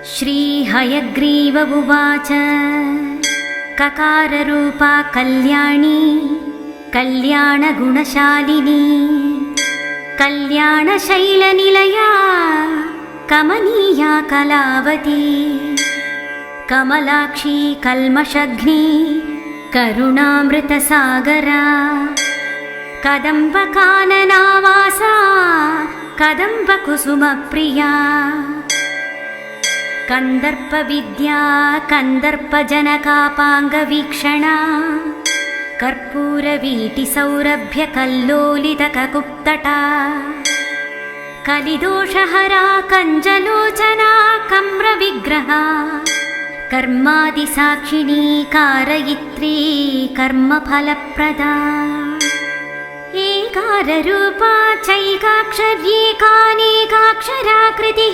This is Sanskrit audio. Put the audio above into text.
श्रीहयग्रीव उवाच ककाररूपा कल्याणी कल्याणगुणशालिनी कल्याणशैलनिलया कमनीया कलावती कमलाक्षी कल्मषघ्नी करुणामृतसागरा कदम्बकाननावासा कदम्बकुसुमप्रिया कंदर्पविद्या कंदर्पजनकापाङ्गवीक्षणा कर्पूरवीटिसौरभ्यकल्लोलितककुप्तटा कलिदोषहरा कञ्जलोचना कम्रविग्रहा कर्मादिसाक्षिणी कारयित्री कर्मफलप्रदा एकाररूपा चैकाक्षर्येकानेकाक्षराकृतिः